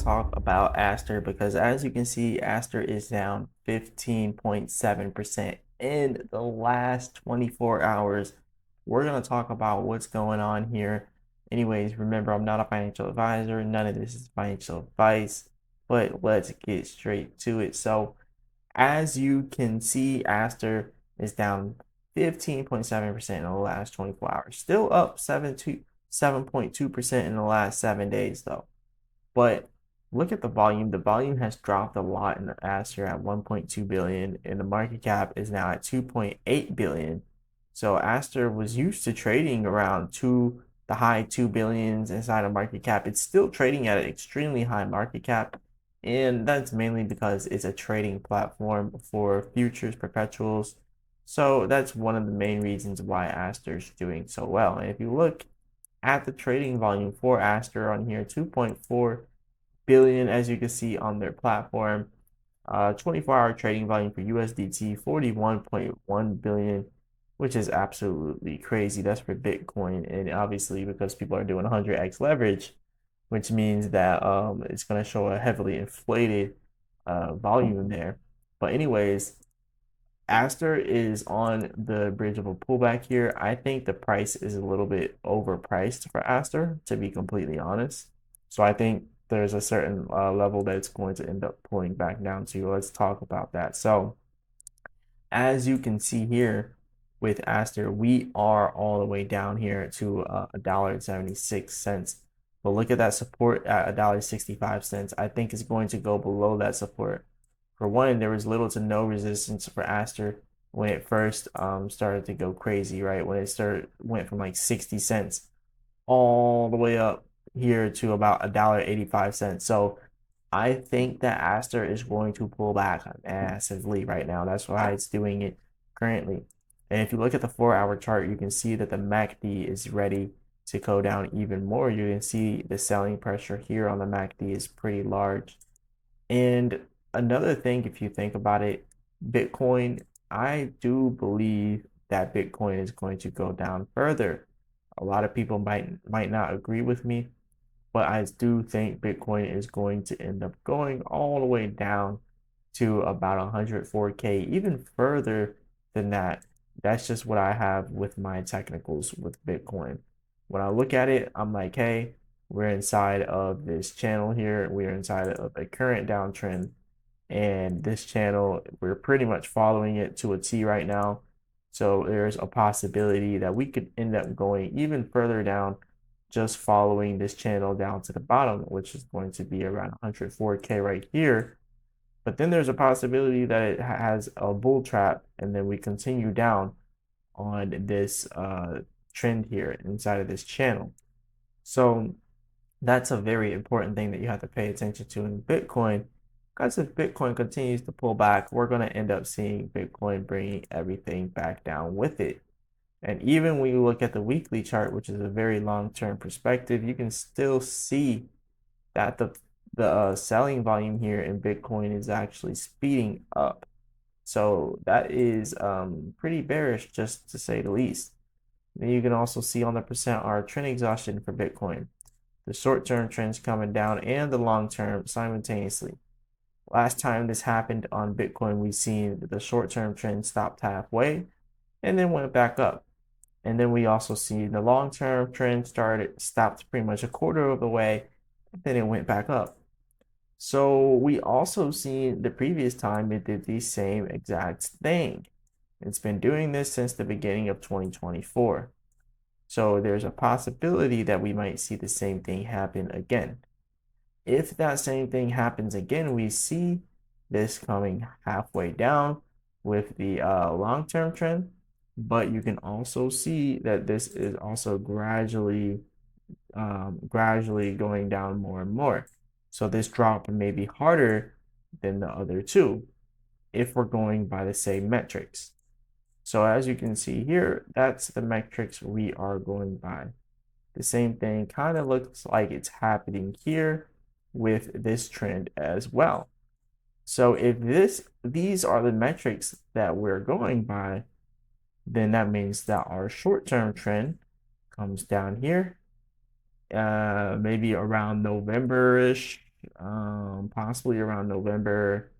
to talk about Aster because as you can see, Aster is down 15.7% in the last 24 hours. We're going to talk about what's going on here. Anyways, remember, I'm not a financial advisor. None of this is financial advice, but let's get straight to it. So, as you can see, Aster is down 15.7% in the last 24 hours. Still up 7.2% in the last 7 days, though. But look at the volume. The volume has dropped a lot in the Aster at 1.2 billion, and the market cap is now at 2.8 billion. So Aster was used to trading around the high 2 billions inside of market cap. It's still trading at an extremely high market cap, and that's mainly because it's a trading platform for futures, perpetuals. So that's one of the main reasons why Aster is doing so well. And if you look at the trading volume for Aster on here, 2.4 billion, as you can see on their platform. 24-hour trading volume for USDT, 41.1 billion, which is absolutely crazy. That's for Bitcoin, and obviously because people are doing 100x leverage, which means that it's going to show a heavily inflated volume there. But anyways, Aster is on the bridge of a pullback here. I think the price is a little bit overpriced for Aster, to be completely honest. So I think there's a certain level that it's going to end up pulling back down to. Let's talk about that. So as you can see here with Aster, we are all the way down here to $1.76. But look at that support at $1.65. I think it's going to go below that support. For one, there was little to no resistance for Aster when it first started to go crazy, right? When it went from like 60 cents all the way up here to about $1.85. So I think that Aster is going to pull back massively right now. That's why it's doing it currently. And if you look at the 4-hour chart, you can see that the MACD is ready to go down even more. You can see the selling pressure here on the MACD is pretty large. And another thing, if you think about it, Bitcoin, I do believe that Bitcoin is going to go down further. A lot of people might not agree with me, but I do think Bitcoin is going to end up going all the way down to about 104K, even further than that. That's just what I have with my technicals with Bitcoin. When I look at it, I'm like, hey, we're inside of this channel here. We're inside of a current downtrend. And this channel, we're pretty much following it to a T right now. So there's a possibility that we could end up going even further down just following this channel down to the bottom, which is going to be around 104K right here. But then there's a possibility that it has a bull trap and then we continue down on this trend here inside of this channel. So that's a very important thing that you have to pay attention to in Bitcoin, because if Bitcoin continues to pull back, we're going to end up seeing Bitcoin bringing everything back down with it. And even when you look at the weekly chart, which is a very long-term perspective, you can still see that the selling volume here in Bitcoin is actually speeding up. So that is pretty bearish, just to say the least. Then you can also see on the percent R trend exhaustion for Bitcoin, the short-term trends coming down and the long-term simultaneously. Last time this happened on Bitcoin, we've seen the short-term trend stopped halfway and then went back up. And then we also see the long-term trend stopped pretty much a quarter of the way, and then it went back up. So we also see the previous time it did the same exact thing. It's been doing this since the beginning of 2024. So there's a possibility that we might see the same thing happen again. If that same thing happens again, we see this coming halfway down with the long-term trend, but you can also see that this is also gradually going down more and more. So this drop may be harder than the other two if we're going by the same metrics. So as you can see here, that's the metrics we are going by. The same thing kind of looks like it's happening here with this trend as well. So if these are the metrics that we're going by, then that means that our short-term trend comes down here, maybe around November-ish, possibly around November,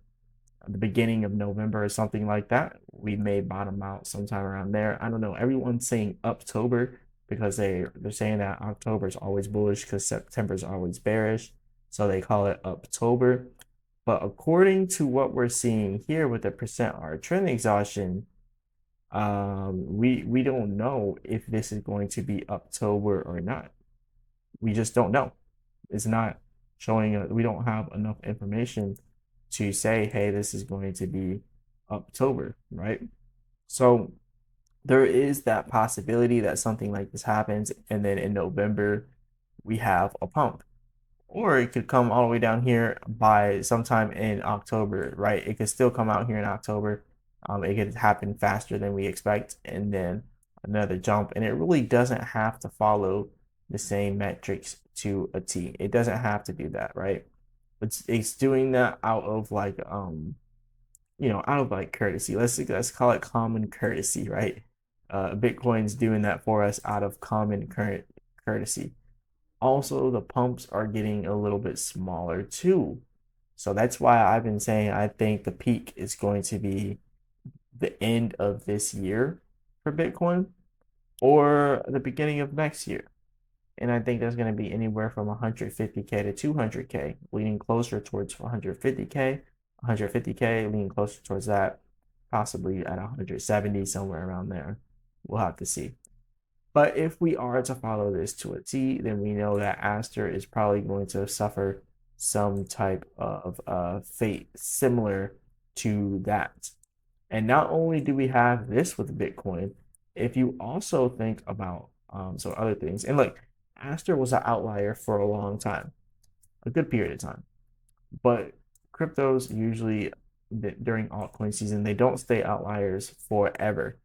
the beginning of November or something like that. We may bottom out sometime around there. I don't know. Everyone's saying October because they're saying that October is always bullish because September is always bearish. So they call it October. But according to what we're seeing here with the percent R trend exhaustion, we don't know if this is going to be October or not. We just don't know. It's not showing. We don't have enough information to say, hey, this is going to be October, right? So there is that possibility that something like this happens, and then in November we have a pump, or it could come all the way down here by sometime in October, right? It could still come out here in October. It could happen faster than we expect, and then another jump. And it really doesn't have to follow the same metrics to a T. It doesn't have to do that, right? It's doing that out of like out of like courtesy. Let's call it common courtesy, right? Bitcoin's doing that for us out of common current courtesy. Also, the pumps are getting a little bit smaller too. So that's why I've been saying I think the peak is going to be the end of this year for Bitcoin or the beginning of next year. And I think that's going to be anywhere from 150K to 200K, leaning closer towards 150K, 150K, leaning closer towards that, possibly at 170, somewhere around there. We'll have to see. But if we are to follow this to a T, then we know that Aster is probably going to suffer some type of fate similar to that. And not only do we have this with Bitcoin, if you also think about some other things, and look, Aster was an outlier for a long time, a good period of time. But cryptos usually during altcoin season, they don't stay outliers forever.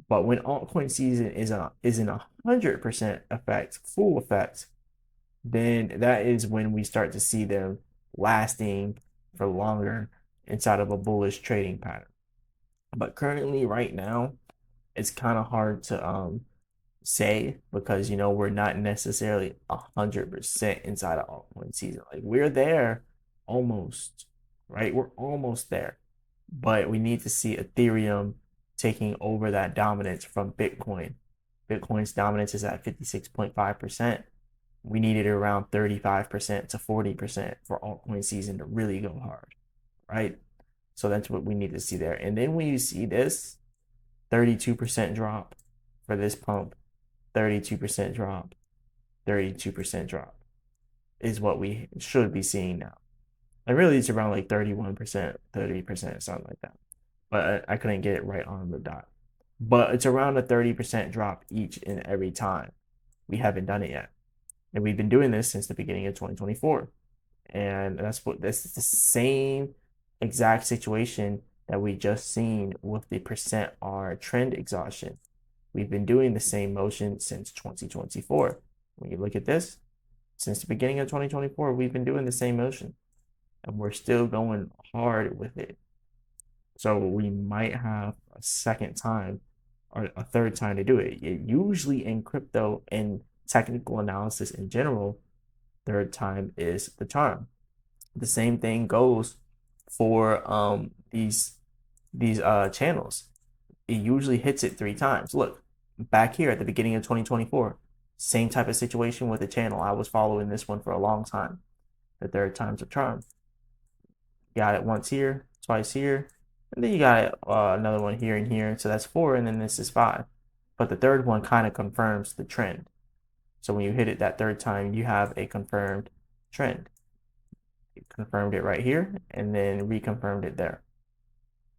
But when altcoin season is in 100% effect, full effect, then that is when we start to see them lasting for longer inside of a bullish trading pattern. But currently, right now, it's kind of hard to say because we're not necessarily 100% inside of altcoin season. Like we're there almost, right? We're almost there, but we need to see Ethereum taking over that dominance from Bitcoin. Bitcoin's dominance is at 56.5%. We needed around 35% to 40% for altcoin season to really go hard, right? So that's what we need to see there. And then when you see this 32% drop for this pump, 32% drop, 32% drop is what we should be seeing now. And really, it's around like 31%, 30%, something like that. But I couldn't get it right on the dot. But it's around a 30% drop each and every time. We haven't done it yet. And we've been doing this since the beginning of 2024. And this is the same exact situation that we just seen with the percent R trend exhaustion. We've been doing the same motion since 2024. When you look at this, since the beginning of 2024, we've been doing the same motion and we're still going hard with it. So we might have a second time or a third time to do it. Usually in crypto and technical analysis in general, third time is the charm. The same thing goes for these channels. It usually hits it 3 times. Look, back here at the beginning of 2024, same type of situation with the channel. I was following this one for a long time. The third time's a charm. Got it once here, twice here, and then you got another one here and here. So that's 4, and then this is 5. But the third one kind of confirms the trend. So when you hit it that third time, you have a confirmed trend. It confirmed it right here, and then reconfirmed it there.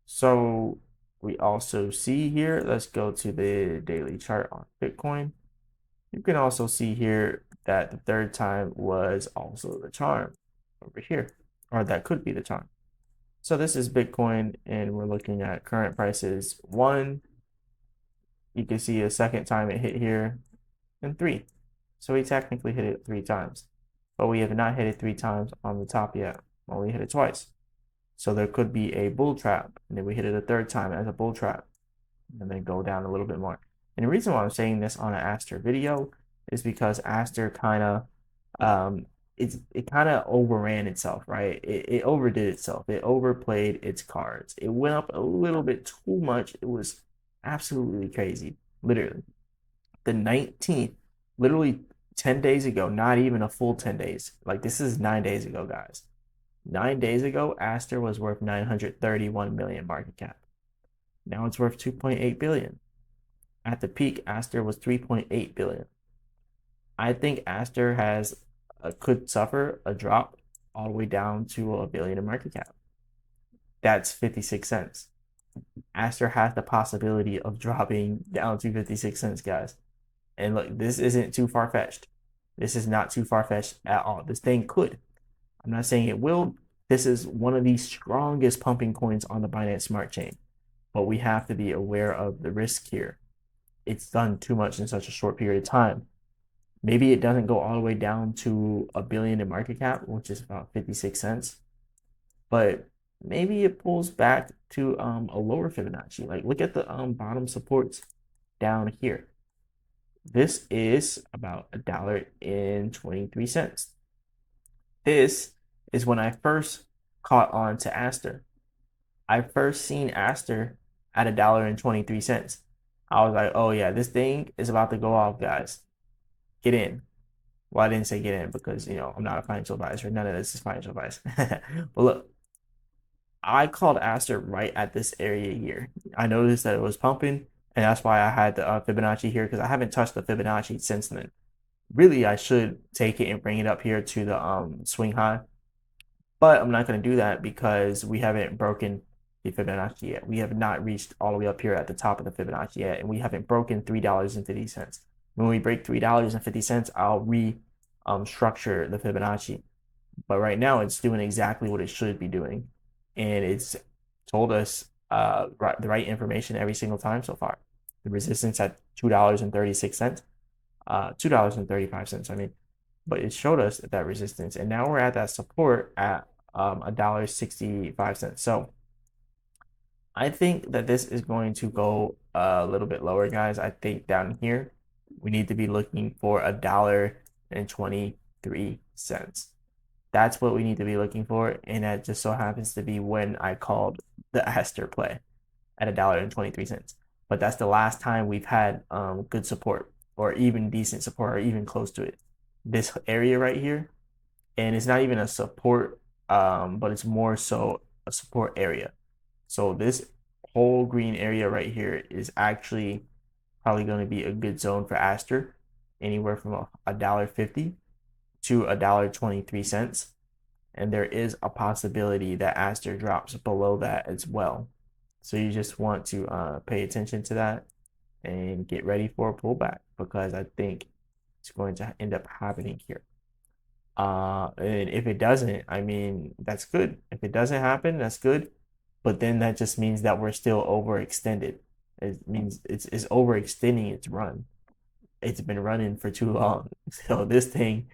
So we also see here, let's go to the daily chart on Bitcoin. You can also see here that the third time was also the charm over here, or that could be the charm. So this is Bitcoin, and we're looking at current prices 1. You can see a second time it hit here, and 3. So we technically hit it 3 times, but we have not hit it 3 times on the top yet. Only hit it twice. So there could be a bull trap, and then we hit it a third time as a bull trap, and then go down a little bit more. And the reason why I'm saying this on an Aster video is because Aster kind of it kind of overran itself, right? It overdid itself. It overplayed its cards. It went up a little bit too much. It was absolutely crazy. Literally. The 19th, literally 10 days ago, not even a full 10 days. Like this is 9 days ago, guys. 9 days ago, Aster was worth 931 million market cap. Now it's worth 2.8 billion. At the peak, Aster was 3.8 billion. I think Aster could suffer a drop all the way down to a billion in market cap. That's 56 cents. Aster has the possibility of dropping down to 56 cents, guys. And look, this isn't too far fetched. This is not too far fetched at all. This thing could. I'm not saying it will. This is one of the strongest pumping coins on the Binance Smart Chain. But we have to be aware of the risk here. It's done too much in such a short period of time. Maybe it doesn't go all the way down to a billion in market cap, which is about 56 cents, but maybe it pulls back to a lower Fibonacci. Like look at the bottom supports down here. This is about $1.23. This is when I first caught on to Aster. I first seen Aster at $1.23. I was like, oh yeah, this thing is about to go off, guys. Get in. Well, I didn't say get in because, I'm not a financial advisor. None of this is financial advice. But look, I called Aster right at this area here. I noticed that it was pumping, and that's why I had the Fibonacci here because I haven't touched the Fibonacci since then. Really, I should take it and bring it up here to the swing high, but I'm not going to do that because we haven't broken the Fibonacci yet. We have not reached all the way up here at the top of the Fibonacci yet, and we haven't broken $3.50. When we break $3.50, I'll structure the Fibonacci. But right now, it's doing exactly what it should be doing, and it's told us the right information every single time so far. The resistance at $2.36, $2.35. I mean, but it showed us that resistance, and now we're at that support at $1.65. So I think that this is going to go a little bit lower, guys. I think down here we need to be looking for $1.23. That's what we need to be looking for, and that just so happens to be when I called the Aster play at $1.23. But that's the last time we've had good support or even decent support or even close to it. This area right here, and it's not even a support, but it's more so a support area. So this whole green area right here is actually probably going to be a good zone for Aster, anywhere from $1.50 to $1.23. And there is a possibility that Aster drops below that as well. So you just want to pay attention to that and get ready for a pullback because I think it's going to end up happening here. And if it doesn't, I mean, that's good. If it doesn't happen, that's good. But then that just means that we're still overextended. It means it's overextending its run. It's been running for too long. So this thing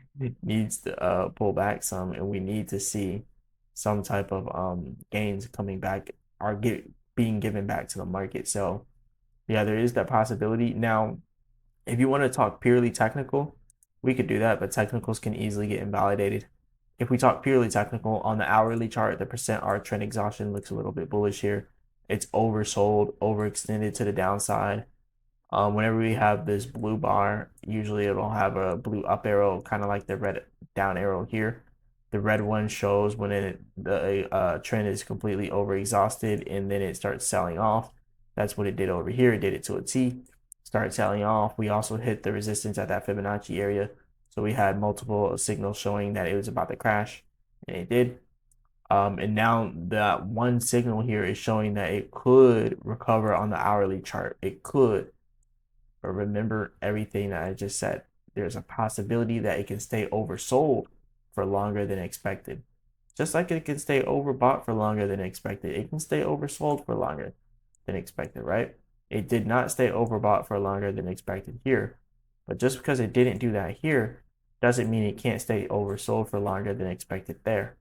needs to pull back some, and we need to see some type of gains coming back or being given back to the market. So yeah, there is that possibility. Now, if you want to talk purely technical, we could do that, but technicals can easily get invalidated. If we talk purely technical on the hourly chart, the percent R trend exhaustion looks a little bit bullish here. It's oversold, overextended to the downside. Whenever we have this blue bar, usually it'll have a blue up arrow, kind of like the red down arrow here. The red one shows when the trend is completely overexhausted and then it starts selling off. That's what it did over here. It did it to a T, started selling off. We also hit the resistance at that Fibonacci area. So we had multiple signals showing that it was about to crash, and it did. And now that one signal here is showing that it could recover on the hourly chart. It could. But remember everything that I just said. There's a possibility that it can stay oversold for longer than expected. Just like it can stay overbought for longer than expected, it can stay oversold for longer than expected, right? It did not stay overbought for longer than expected here. But just because it didn't do that here doesn't mean it can't stay oversold for longer than expected there.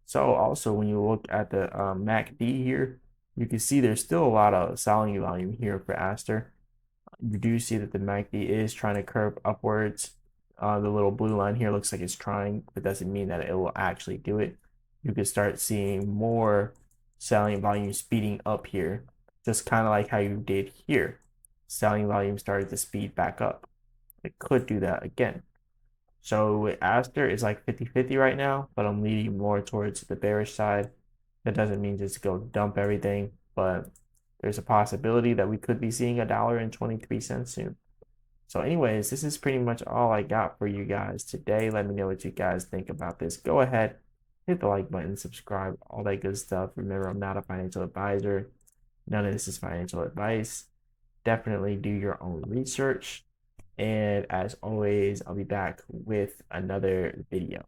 So also when you look at the MACD here, you can see there's still a lot of selling volume here for Aster. You do see that the MACD is trying to curve upwards. The little blue line here looks like it's trying, but doesn't mean that it will actually do it. You could start seeing more selling volume speeding up here, just kind of like how you did here. Selling volume started to speed back up. It could do that again. So with Aster, it's like 50-50 right now, but I'm leaning more towards the bearish side. That doesn't mean just go dump everything, but there's a possibility that we could be seeing $1.23 soon. So anyways, this is pretty much all I got for you guys today. Let me know what you guys think about this. Go ahead, hit the like button, subscribe, all that good stuff. Remember, I'm not a financial advisor. None of this is financial advice. Definitely do your own research. And as always, I'll be back with another video.